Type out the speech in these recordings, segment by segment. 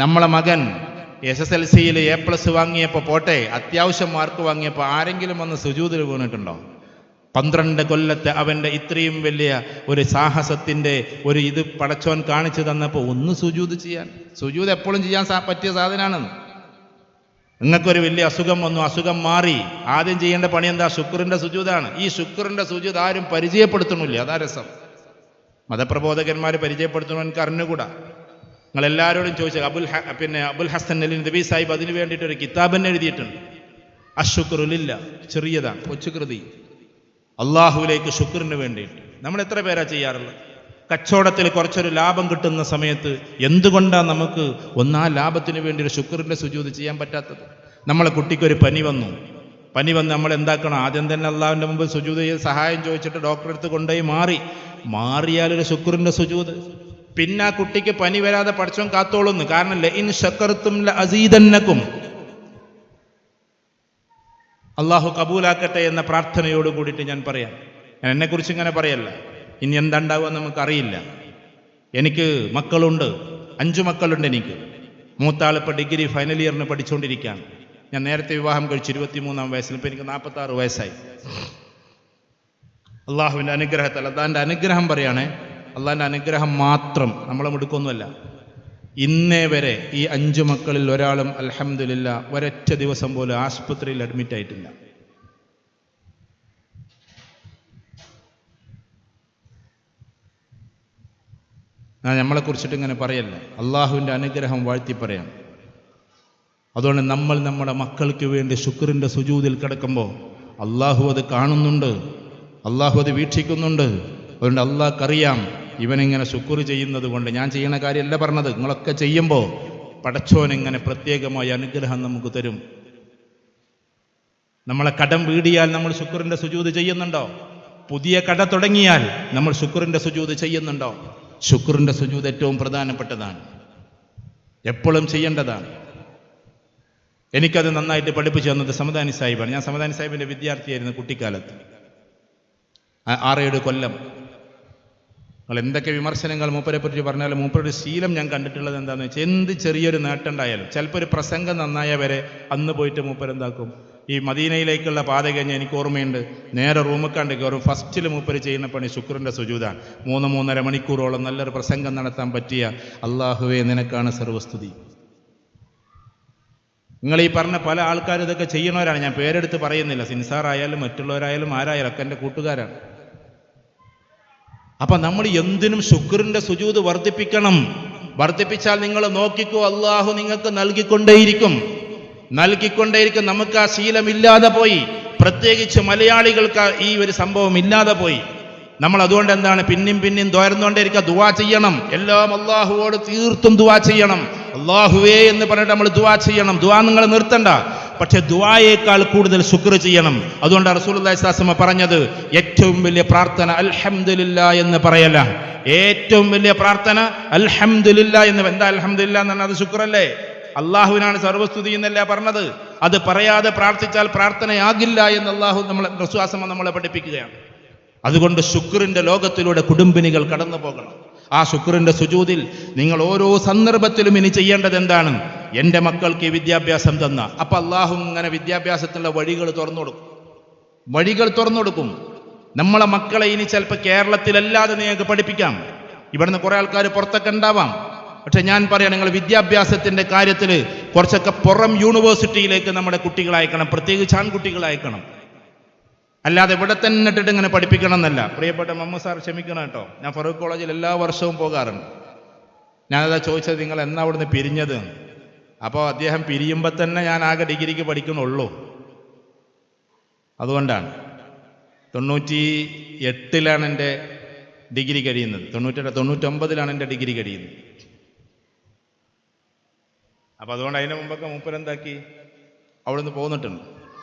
നമ്മളെ മകൻ SSLC-യിൽ A+ വാങ്ങിയപ്പോൾ പോട്ടെ, അത്യാവശ്യം മാർക്ക് വാങ്ങിയപ്പോൾ ആരെങ്കിലും വന്ന് സുജൂദിൽ വീണിട്ടുണ്ടോ? 12 കൊല്ലത്തെ അവൻ്റെ ഇത്രയും വലിയ ഒരു സാഹസത്തിൻ്റെ ഒരു ഇത് പടച്ചോൻ കാണിച്ചു തന്നപ്പോൾ ഒന്ന് സുജൂദ് ചെയ്യാൻ. സുജൂദ് എപ്പോഴും ചെയ്യാൻ പറ്റിയ സാധനമാണെന്ന്. നിങ്ങൾക്കൊരു വലിയ അസുഖം വന്നു, അസുഖം മാറി, ആദ്യം ചെയ്യേണ്ട പണി എന്താ? ശുക്റിൻ്റെ സുജൂദാണ്. ഈ ശുക്റിൻ്റെ സുജൂദ് ആരും പരിചയപ്പെടുത്തണില്ല. അതാ രസം. മതപ്രബോധകന്മാർ പരിചയപ്പെടുത്തണം എനിക്ക് അറിഞ്ഞുകൂടാ. നിങ്ങളെല്ലാവരോടും ചോദിച്ചാൽ അബുൽ ഹസൻ അലി നബി സാഹിബ് അതിന് വേണ്ടിയിട്ട് ഒരു കിതാബ് തന്നെ എഴുതിയിട്ടുണ്ട്. അശുക്റുലില്ല, ചെറിയതാണ്, കൊച്ചുകൃതി. അള്ളാഹുവിലേക്ക് ശുക്റിന് വേണ്ടിയിട്ട് നമ്മൾ എത്ര പേരാ ചെയ്യാറുള്ളത്? കച്ചവടത്തിൽ കുറച്ചൊരു ലാഭം കിട്ടുന്ന സമയത്ത് എന്തുകൊണ്ടാണ് നമുക്ക് ഒന്നാ ലാഭത്തിന് വേണ്ടി ഒരു ശുക്റിൻ്റെ സുജൂദ് ചെയ്യാൻ പറ്റാത്തത്? നമ്മളെ കുട്ടിക്കൊരു പനി വന്ന് നമ്മൾ എന്താക്കണം? ആദ്യം തന്നെ അള്ളാഹുവിൻ്റെ മുമ്പ് സുജൂദ് ചെയ്ത് സഹായം ചോദിച്ചിട്ട് ഡോക്ടറെ അടുത്ത് കൊണ്ടുപോയി മാറിയാലൊരു ശുക്റിൻ്റെ സുജൂദ്. പിന്നെ ആ കുട്ടിക്ക് പനി വരാതെ പടച്ചോൻ കാത്തോളുന്നു. കാരണം ലഇൻ ശകർതും ലഅസീദന്നകും, അള്ളാഹു കബൂലാക്കട്ടെ എന്ന പ്രാർത്ഥനയോട് കൂടിയിട്ട് ഞാൻ പറയാം. ഞാൻ എന്നെക്കുറിച്ച് ഇങ്ങനെ പറയല്ല, ഇനി എന്താണ്ടാവുക നമുക്കറിയില്ല. എനിക്ക് മക്കളുണ്ട്, 5 മക്കളുണ്ട് എനിക്ക്. മൂത്താൾ ഇപ്പോൾ ഡിഗ്രി ഫൈനൽ ഇയറിന് പഠിച്ചുകൊണ്ടിരിക്കുകയാണ്. ഞാൻ നേരത്തെ വിവാഹം കഴിച്ചു 23-ാം വയസ്സിൽ. ഇപ്പോൾ എനിക്ക് 46 വയസ്സായി. അള്ളാഹുവിൻ്റെ അനുഗ്രഹത്തിൽ, അള്ളാഹിൻ്റെ അനുഗ്രഹം പറയുകയാണേ, അള്ളാഹിൻ്റെ അനുഗ്രഹം മാത്രം, നമ്മളെ മുടുക്കൊന്നുമല്ല. ഇന്നേ വരെ ഈ 5 മക്കളിൽ ഒരാളും അൽഹംദുലില്ലാ ഒരൊറ്റ ദിവസം പോലും ആശുപത്രിയിൽ അഡ്മിറ്റ് ആയിട്ടില്ല. ഞാൻ നമ്മളെ കുറിച്ചിട്ട് ഇങ്ങനെ പറയല്ല, അള്ളാഹുവിൻ്റെ അനുഗ്രഹം വാഴ്ത്തി പറയാം. അതുകൊണ്ട് നമ്മൾ നമ്മുടെ മക്കൾക്ക് വേണ്ടി ശുക്റിൻ്റെ സുജൂദിൽ കിടക്കുമ്പോൾ അള്ളാഹു അത് കാണുന്നുണ്ട്, അള്ളാഹു അത് വീക്ഷിക്കുന്നുണ്ട്. അതുകൊണ്ട് അള്ളാഹ്ക്കറിയാം ഇവനിങ്ങനെ ശുക്ർ ചെയ്യുന്നത് കൊണ്ട്. ഞാൻ ചെയ്യണ കാര്യമല്ല പറഞ്ഞത്, നിങ്ങളൊക്കെ ചെയ്യുമ്പോൾ പടച്ചോൻ ഇങ്ങനെ പ്രത്യേകമായ അനുഗ്രഹം നമുക്ക് തരും. നമ്മളെ കടം വീടിയാൽ നമ്മൾ ശുക്റിൻ്റെ സുജൂദ് ചെയ്യുന്നുണ്ടോ? പുതിയ കട തുടങ്ങിയാൽ നമ്മൾ ശുക്റിൻ്റെ സുജൂദ് ചെയ്യുന്നുണ്ടോ? ശുക്റിൻ്റെ സുജൂദ് ഏറ്റവും പ്രധാനപ്പെട്ടതാണ്, എപ്പോഴും ചെയ്യേണ്ടതാണ്. എനിക്കത് നന്നായിട്ട് പഠിപ്പിച്ചു തന്നത് സമദാനി സാഹിബാണ്. ഞാൻ സമദാനി സാഹിബിൻ്റെ വിദ്യാർത്ഥിയായിരുന്നു കുട്ടിക്കാലത്ത്. 6-7 കൊല്ലം. നിങ്ങൾ എന്തൊക്കെ വിമർശനങ്ങൾ മൂപ്പരെ പറ്റി പറഞ്ഞാലും മൂപ്പരുടെ ശീലം ഞാൻ കണ്ടിട്ടുള്ളത് എന്താണെന്ന് വെച്ചാൽ, എന്ത് ചെറിയൊരു നേട്ടം ഉണ്ടായാലും, ചിലപ്പോൾ ഒരു പ്രസംഗം നന്നായ വരെ അന്ന് പോയിട്ട് മൂപ്പരെന്താക്കും, ഈ മദീനയിലേക്കുള്ള പാത കഴിഞ്ഞ് എനിക്ക് ഓർമ്മയുണ്ട്, നേരെ റൂമിൽ കണ്ട് കയറും. ഫസ്റ്റിൽ മൂപ്പര് ചെയ്യുന്ന പണി ശുക്റിൻ്റെ സുജൂദാണ്. 3-3.5 മണിക്കൂറോളം നല്ലൊരു പ്രസംഗം നടത്താൻ പറ്റിയ അള്ളാഹുവേ നിനക്കാണ് സർവസ്തുതി. നിങ്ങൾ ഈ പറഞ്ഞ പല ആൾക്കാരും ഇതൊക്കെ ചെയ്യണവരാണ്. ഞാൻ പേരെടുത്ത് പറയുന്നില്ല, സിൻസാറായാലും മറ്റുള്ളവരായാലും ആരായാലും ഒക്കെ എൻ്റെ കൂട്ടുകാരാണ്. അപ്പം നമ്മൾ എന്തിനും ശുക്റിൻ്റെ സുജൂദ് വർദ്ധിപ്പിക്കണം. വർദ്ധിപ്പിച്ചാൽ നിങ്ങൾ നോക്കിക്കോ, അള്ളാഹു നിങ്ങൾക്ക് നൽകിക്കൊണ്ടേയിരിക്കും. നമുക്ക് ആ ശീലമില്ലാതെ പോയി, പ്രത്യേകിച്ച് മലയാളികൾക്ക് ഈ ഒരു സംഭവം ഇല്ലാതെ പോയി. നമ്മൾ അതുകൊണ്ട് എന്താണ് പിന്നെയും തോരുന്നോണ്ടേയിരിക്കുക, ദുആ ചെയ്യണം. എല്ലാം അള്ളാഹുവോട് തീർത്തും ദുആ ചെയ്യണം. അള്ളാഹുവേ എന്ന് പറഞ്ഞിട്ട് നമ്മൾ ദുആ ചെയ്യണം. ദുആ നിങ്ങൾ നിർത്തണ്ട, പക്ഷെ ദുആയേക്കാൾ കൂടുതൽ ശുക്ർ ചെയ്യണം. അതുകൊണ്ട് റസൂലുള്ളാഹി സ്വല്ലല്ലാഹു അലൈഹി വസല്ലം പറഞ്ഞത് ഏറ്റവും വലിയ പ്രാർത്ഥന അൽഹംദുലില്ലാ എന്ന് പറയലാണ്. ഏറ്റവും വലിയ പ്രാർത്ഥന അൽഹംദുലില്ലാ എന്ന്. എന്താ അൽഹംദുലില്ലാ എന്ന് പറഞ്ഞാൽ അത് ശുക്രല്ലേ? അള്ളാഹുവിനാണ് സർവസ്തുതി എന്നല്ല പറഞ്ഞത്. അത് പറയാതെ പ്രാർത്ഥിച്ചാൽ പ്രാർത്ഥനയാകില്ല എന്ന് അള്ളാഹു നമ്മളെ പഠിപ്പിക്കുകയാണ്. അതുകൊണ്ട് ശുക്റിൻ്റെ ലോകത്തിലൂടെ കുടുംബിനികൾ കടന്നു പോകണം. ആ ശുക്റിൻ്റെ സുജൂദിൽ നിങ്ങൾ ഓരോ സന്ദർഭത്തിലും ഇനി ചെയ്യേണ്ടത് എന്താണ്? എൻ്റെ മക്കൾക്ക് വിദ്യാഭ്യാസം തന്ന, അപ്പം അള്ളാഹു ഇങ്ങനെ വിദ്യാഭ്യാസത്തിനുള്ള വഴികൾ തുറന്നു കൊടുക്കും. നമ്മളെ മക്കളെ ഇനി ചിലപ്പോൾ കേരളത്തിലല്ലാതെ നിങ്ങൾക്ക് പഠിപ്പിക്കാം. ഇവിടുന്ന് കുറേ ആൾക്കാർ പുറത്തൊക്കെ ഉണ്ടാവാം. പക്ഷെ ഞാൻ പറയാം, നിങ്ങൾ വിദ്യാഭ്യാസത്തിൻ്റെ കാര്യത്തിൽ കുറച്ചൊക്കെ പുറം യൂണിവേഴ്സിറ്റിയിലേക്ക് നമ്മുടെ കുട്ടികളെ അയക്കണം, പ്രത്യേകിച്ച് ആൺകുട്ടികളെ. അല്ലാതെ ഇവിടെ തന്നെ ഇട്ടിട്ട് ഇങ്ങനെ പഠിപ്പിക്കണം എന്നല്ല. പ്രിയപ്പെട്ട മമ്മു സാർ ക്ഷമിക്കണം കേട്ടോ, ഞാൻ ഫറൂഖ് കോളേജിൽ എല്ലാ വർഷവും പോകാറുണ്ട്. ഞാനതാ ചോദിച്ചത്, നിങ്ങൾ എന്നാ അവിടുന്ന് പിരിഞ്ഞത്? അപ്പോൾ അദ്ദേഹം പിരിയുമ്പോൾ തന്നെ ഞാൻ ആകെ ഡിഗ്രിക്ക് പഠിക്കണുള്ളൂ. അതുകൊണ്ടാണ് 98-ലാണ് എൻ്റെ ഡിഗ്രി കഴിയുന്നത്. 99-ലാണ് എൻ്റെ ഡിഗ്രി കഴിയുന്നത്. അപ്പം അതുകൊണ്ട് അതിന് മുമ്പൊക്കെ മൂപ്പരെന്താക്കി അവിടുന്ന് പോന്നിട്ടുണ്ട്.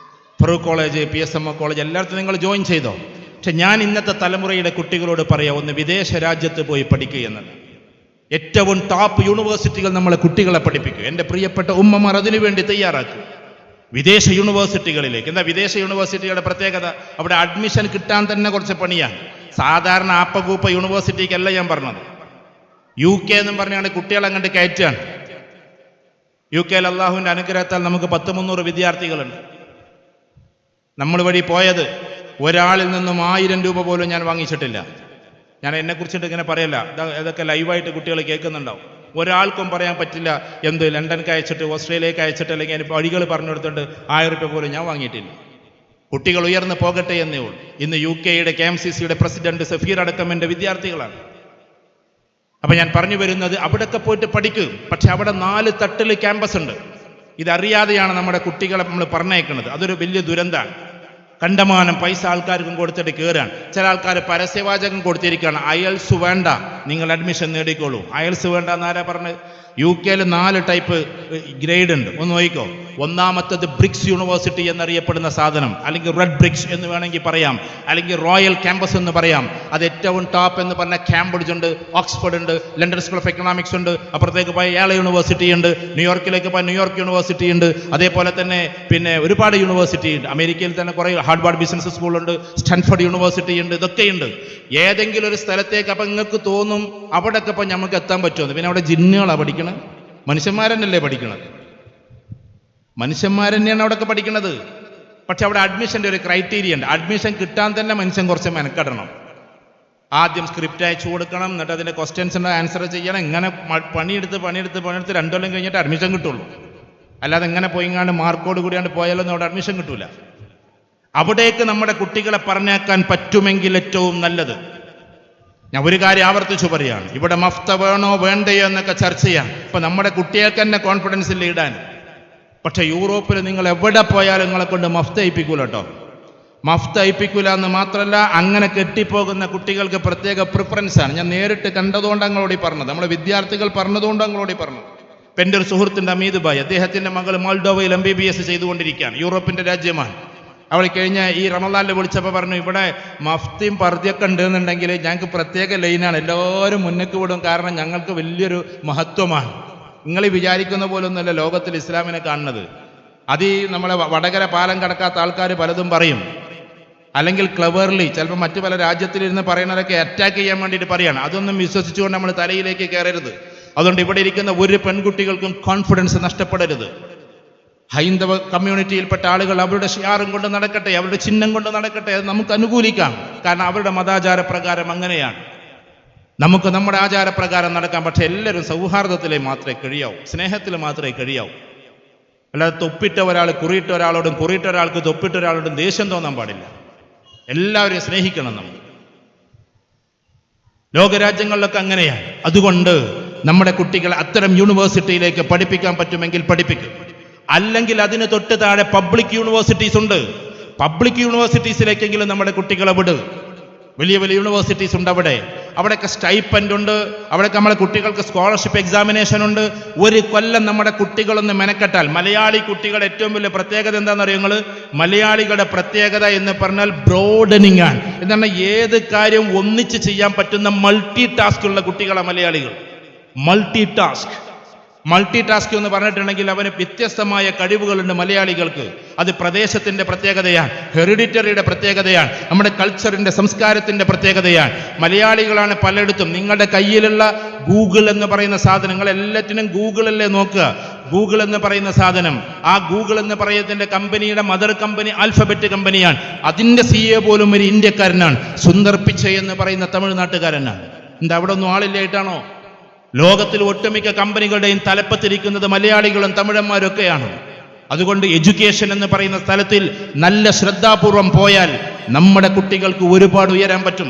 ഫറൂഖ് കോളേജ്, PSMO കോളേജ് എല്ലായിടത്തും നിങ്ങൾ ജോയിൻ ചെയ്തോ. പക്ഷെ ഞാൻ ഇന്നത്തെ തലമുറയുടെ കുട്ടികളോട് പറയാം, ഒന്ന് വിദേശ രാജ്യത്ത് പോയി പഠിക്കുക എന്നത്. ഏറ്റവും ടോപ്പ് യൂണിവേഴ്സിറ്റികൾ നമ്മളെ കുട്ടികളെ പഠിപ്പിക്കുക. എൻ്റെ പ്രിയപ്പെട്ട ഉമ്മമാർ അതിനു വേണ്ടി തയ്യാറാക്കുക. വിദേശ യൂണിവേഴ്സിറ്റികളിലേക്ക്. എന്താ വിദേശ യൂണിവേഴ്സിറ്റിയുടെ പ്രത്യേകത? അവിടെ അഡ്മിഷൻ കിട്ടാൻ തന്നെ കുറച്ച് പണിയാണ്. സാധാരണ ആപ്പകൂപ്പ യൂണിവേഴ്സിറ്റിക്കല്ല ഞാൻ പറഞ്ഞത്. UK എന്നും പറഞ്ഞാണ് കുട്ടികളെ അങ്ങോട്ട് കയറ്റുകയാണ്. UK അല്ലാഹുവിന്റെ അനുഗ്രഹത്താൽ നമുക്ക് 100-300 വിദ്യാർത്ഥികളുണ്ട്. നമ്മൾ വഴി പോയത് ഒരാളിൽ നിന്നും 1000 രൂപ പോലും ഞാൻ വാങ്ങിച്ചിട്ടില്ല. ഞാൻ എന്നെ കുറിച്ചിട്ട് ഇങ്ങനെ പറയല്ല, ഇതൊക്കെ ലൈവായിട്ട് കുട്ടികൾ കേൾക്കുന്നുണ്ടാവും. ഒരാൾക്കും പറയാൻ പറ്റില്ല എന്ത് ലണ്ടൻക്ക് അയച്ചിട്ട് ഓസ്ട്രേലിയക്ക് അയച്ചിട്ട് അല്ലെങ്കിൽ അതിന് വഴികൾ പറഞ്ഞു കൊടുത്തിട്ട് 1000 രൂപ പോലും ഞാൻ വാങ്ങിയിട്ടില്ല. കുട്ടികൾ ഉയർന്നു പോകട്ടെ എന്നേ ഉള്ളൂ. ഇന്ന് UKയുടെ KMCCയുടെ പ്രസിഡന്റ് സഫീർ അടക്കം എൻ്റെ വിദ്യാർത്ഥികളാണ്. അപ്പൊ ഞാൻ പറഞ്ഞു വരുന്നത്, അവിടെയൊക്കെ പോയിട്ട് പഠിക്കും. പക്ഷെ അവിടെ 4 തട്ടിൽ ക്യാമ്പസ് ഉണ്ട്. ഇതറിയാതെയാണ് നമ്മുടെ കുട്ടികളെ നമ്മൾ പറഞ്ഞയക്കുന്നത്. അതൊരു വലിയ ദുരന്തമാണ്. കണ്ടമാനം പൈസ ആൾക്കാർക്കും കൊടുത്തിട്ട് കയറാൻ. ചില ആൾക്കാർ പരസ്യവാചകം കൊടുത്തിരിക്കുകയാണ്, അയൽസ് വേണ്ട, നിങ്ങൾ അഡ്മിഷൻ നേടിക്കോളൂ. അയൽസ് വേണ്ട എന്നാരാ പറഞ്ഞത്? UK-യിൽ 4 ടൈപ്പ് ഗ്രേഡ് ഉണ്ട്. ഒന്ന് നോക്കിക്കോ. ഒന്നാമത്തത് ബ്രിക്സ് യൂണിവേഴ്സിറ്റി എന്നറിയപ്പെടുന്ന സാധനം, അല്ലെങ്കിൽ റെഡ് ബ്രിക്സ് എന്ന് വേണമെങ്കിൽ പറയാം, അല്ലെങ്കിൽ റോയൽ ക്യാമ്പസ് എന്ന് പറയാം. അത് ഏറ്റവും ടോപ്പ് എന്ന് പറഞ്ഞാൽ കാംബ്രിഡ്ജ് ഉണ്ട്, ഓക്സ്ഫോർഡ് ഉണ്ട്, ലണ്ടൻ സ്കൂൾ ഓഫ് എക്കണോമിക്സ് ഉണ്ട്, അപ്പുറത്തേക്ക് പോയ യേല യൂണിവേഴ്സിറ്റി ഉണ്ട്, ന്യൂയോർക്കിലേക്ക് പോയ ന്യൂയോർക്ക് യൂണിവേഴ്സിറ്റി ഉണ്ട്, അതേപോലെ തന്നെ പിന്നെ ഒരുപാട് യൂണിവേഴ്സിറ്റി ഉണ്ട്. അമേരിക്കയിൽ തന്നെ കുറേ ഹാർവാർഡ് ബിസിനസ് സ്കൂളുണ്ട്, സ്റ്റാൻഫോർഡ് യൂണിവേഴ്സിറ്റി ഉണ്ട്. ഇതൊക്കെയുണ്ട്. ഏതെങ്കിലും ഒരു സ്ഥലത്തേക്ക് അപ്പം നിങ്ങൾക്ക് തോന്നും അവിടെയൊക്കെ ഇപ്പം നമുക്ക് എത്താൻ പറ്റുമെന്ന്. പിന്നെ അവിടെ ജിന്നുകളാണ് പഠിക്കുന്നത്, മനുഷ്യന്മാരെന്നല്ലേ പഠിക്കണത്? മനുഷ്യന്മാരെന്നെയാണ് അവിടെയൊക്കെ പഠിക്കുന്നത്. പക്ഷെ അവിടെ അഡ്മിഷൻ്റെ ഒരു ക്രൈറ്റീരിയ ഉണ്ട്. അഡ്മിഷൻ കിട്ടാൻ തന്നെ മനുഷ്യൻ കുറച്ച് മെനക്കെടണം. ആദ്യം സ്ക്രിപ്റ്റ് അയച്ചു കൊടുക്കണം, എന്നിട്ട് അതിൻ്റെ ക്വസ്റ്റ്യൻസിൻ്റെ ആൻസർ ചെയ്യണം. ഇങ്ങനെ പണിയെടുത്ത് 2 കൊല്ലം കഴിഞ്ഞിട്ട് അഡ്മിഷൻ കിട്ടുള്ളൂ. അല്ലാതെ ഇങ്ങനെ പോയിങ്ങാണ്ട് മാർക്കോട് കൂടിയാണ്ട് പോയാലൊന്നും അവിടെ അഡ്മിഷൻ കിട്ടൂല. അവിടേക്ക് നമ്മുടെ കുട്ടികളെ പറഞ്ഞേക്കാൻ പറ്റുമെങ്കിൽ ഏറ്റവും നല്ലത്. ഞാൻ ഒരു കാര്യം ആവർത്തിച്ചു പറയാണ്, ഇവിടെ മഫ്ത വേണോ വേണ്ടയോ എന്നൊക്കെ ചർച്ച ചെയ്യാം. ഇപ്പൊ നമ്മുടെ കുട്ടികൾക്ക് തന്നെ കോൺഫിഡൻസ് ഇല്ല ഇടാൻ. പക്ഷെ യൂറോപ്പിൽ നിങ്ങൾ എവിടെ പോയാലും നിങ്ങളെ കൊണ്ട് മഫ്ത അയപ്പിക്കൂല കേട്ടോ. മഫ്ത അയപ്പിക്കൂല എന്ന് മാത്രമല്ല, അങ്ങനെ കെട്ടിപ്പോകുന്ന കുട്ടികൾക്ക് പ്രത്യേക പ്രിഫറൻസ് ആണ്. ഞാൻ നേരിട്ട് കണ്ടതുകൊണ്ട് ഞങ്ങളോട് പറഞ്ഞത്, നമ്മുടെ വിദ്യാർത്ഥികൾ പറഞ്ഞതുകൊണ്ട് ഞങ്ങളോട് പറഞ്ഞത്. ഇപ്പം എൻ്റെ ഒരു സുഹൃത്തിൻ്റെ അമീദ് ഭായ്, അദ്ദേഹത്തിൻ്റെ മകൾ മോൾഡോവയിൽ MBBS ചെയ്തുകൊണ്ടിരിക്കുകയാണ്. യൂറോപ്പിൻ്റെ രാജ്യമാണ്. അവൾ കഴിഞ്ഞ ഈ റമദാനിൽ വിളിച്ചപ്പോൾ പറഞ്ഞു, ഇവിടെ മഫ്തിയും പർദ്ദയൊക്കെ ഉണ്ടെന്നുണ്ടെങ്കിൽ ഞങ്ങൾക്ക് പ്രത്യേക ലൈനാണ്, എല്ലാവരും മുന്നേക്ക് വിടും, കാരണം ഞങ്ങൾക്ക് വലിയൊരു മഹത്വമാണ്. നിങ്ങൾ വിചാരിക്കുന്ന പോലൊന്നുമല്ല ലോകത്തിൽ ഇസ്ലാമിനെ കാണുന്നത്. അത് നമ്മളെ വടകര പാലം കടക്കാത്ത ആൾക്കാർ പലതും പറയും, അല്ലെങ്കിൽ ക്ലവർലി ചിലപ്പോൾ മറ്റു പല രാജ്യത്തിലിരുന്ന് പറയുന്നതൊക്കെ അറ്റാക്ക് ചെയ്യാൻ വേണ്ടിയിട്ട് പറയാണ്. അതൊന്നും വിശ്വസിച്ചുകൊണ്ട് നമ്മൾ തലയിലേക്ക് കയറരുത്. അതുകൊണ്ട് ഇവിടെ ഇരിക്കുന്ന ഒരു പെൺകുട്ടികൾക്കും കോൺഫിഡൻസ് നഷ്ടപ്പെടരുത്. ഹൈന്ദവ കമ്മ്യൂണിറ്റിയിൽപ്പെട്ട ആളുകൾ അവരുടെ ഷിയാറും കൊണ്ട് നടക്കട്ടെ, അവരുടെ ചിഹ്നം കൊണ്ട് നടക്കട്ടെ, അത് നമുക്ക് അനുകൂലിക്കാം. കാരണം അവരുടെ മതാചാരപ്രകാരം അങ്ങനെയാണ്. നമുക്ക് നമ്മുടെ ആചാരപ്രകാരം നടക്കാം. പക്ഷെ എല്ലാവരും സൗഹാർദ്ദത്തിലെ മാത്രമേ കഴിയാവൂ, സ്നേഹത്തിൽ മാത്രമേ കഴിയാവൂ. അല്ലാതെ തൊപ്പിട്ട ഒരാൾ കുറിയിട്ട ഒരാളോടും കുറിയിട്ട ഒരാൾക്ക് തൊപ്പിട്ട ഒരാളോടും ദേഷ്യം തോന്നാൻ പാടില്ല. എല്ലാവരെയും സ്നേഹിക്കണം നമ്മൾ. ലോകരാജ്യങ്ങളിലൊക്കെ അങ്ങനെയാണ്. അതുകൊണ്ട് നമ്മുടെ കുട്ടികളെ അത്തരം യൂണിവേഴ്സിറ്റിയിലേക്ക് പഠിപ്പിക്കാൻ പറ്റുമെങ്കിൽ പഠിപ്പിക്കും. അല്ലെങ്കിൽ അതിന് തൊട്ട് താഴെ പബ്ലിക് യൂണിവേഴ്സിറ്റീസ് ഉണ്ട്. പബ്ലിക് യൂണിവേഴ്സിറ്റീസിലേക്കെങ്കിലും നമ്മുടെ കുട്ടികളെ വിട്. വലിയ വലിയ യൂണിവേഴ്സിറ്റീസ് ഉണ്ട് അവിടെയൊക്കെ സ്റ്റൈപ്പൻഡ് ഉണ്ട്. അവിടെയൊക്കെ നമ്മുടെ കുട്ടികൾക്ക് സ്കോളർഷിപ്പ് എക്സാമിനേഷൻ ഉണ്ട്. 1 കൊല്ലം നമ്മുടെ കുട്ടികളൊന്ന് മെനക്കെട്ടാൽ, മലയാളി കുട്ടികളുടെ ഏറ്റവും വലിയ പ്രത്യേകത എന്താണെന്നറിയോ നിങ്ങൾ? മലയാളികളുടെ പ്രത്യേകത എന്ന് പറഞ്ഞാൽ ബ്രോഡനിങ് ആണ്. എന്താണ്? ഏത് കാര്യം ഒന്നിച്ച് ചെയ്യാൻ പറ്റുന്ന മൾട്ടി ടാസ്ക് ഉള്ള കുട്ടികളാണ് മലയാളികൾ. മൾട്ടി ടാസ്ക് എന്ന് പറഞ്ഞിട്ടുണ്ടെങ്കിൽ അവന് വ്യത്യസ്തമായ കഴിവുകളുണ്ട് മലയാളികൾക്ക്. അത് പ്രദേശത്തിന്റെ പ്രത്യേകതയാണ്, ഹെറിഡിറ്ററിയുടെ പ്രത്യേകതയാണ്, നമ്മുടെ കൾച്ചറിന്റെ സംസ്കാരത്തിന്റെ പ്രത്യേകതയാണ്. മലയാളികളാണ് പലയിടത്തും. നിങ്ങളുടെ കയ്യിലുള്ള ഗൂഗിൾ എന്ന് പറയുന്ന സാധനങ്ങൾ എല്ലാറ്റിനും ഗൂഗിളല്ലേ നോക്കുക. ഗൂഗിൾ എന്ന് പറയുന്ന സാധനം, ആ ഗൂഗിൾ എന്ന് പറയുന്നതിന്റെ കമ്പനിയുടെ മദർ കമ്പനി ആൽഫബറ്റ് കമ്പനിയാണ്. അതിന്റെ CEO പോലും ഒരു ഇന്ത്യക്കാരനാണ്. സുന്ദർ പിച്ചൈ എന്ന് പറയുന്ന തമിഴ്നാട്ടുകാരനാണ്. എന്താ അവിടെ ഒന്നും ആളില്ലായിട്ടാണോ? ലോകത്തിൽ ഒട്ടുമിക്ക കമ്പനികളുടെയും തലപ്പത്തിരിക്കുന്നത് മലയാളികളും തമിഴന്മാരും ഒക്കെയാണ്. അതുകൊണ്ട് എഡ്യൂക്കേഷൻ എന്ന് പറയുന്ന സ്ഥലത്തിൽ നല്ല ശ്രദ്ധാപൂർവം പോയാൽ നമ്മുടെ കുട്ടികൾക്ക് ഒരുപാട് ഉയരാൻ പറ്റും.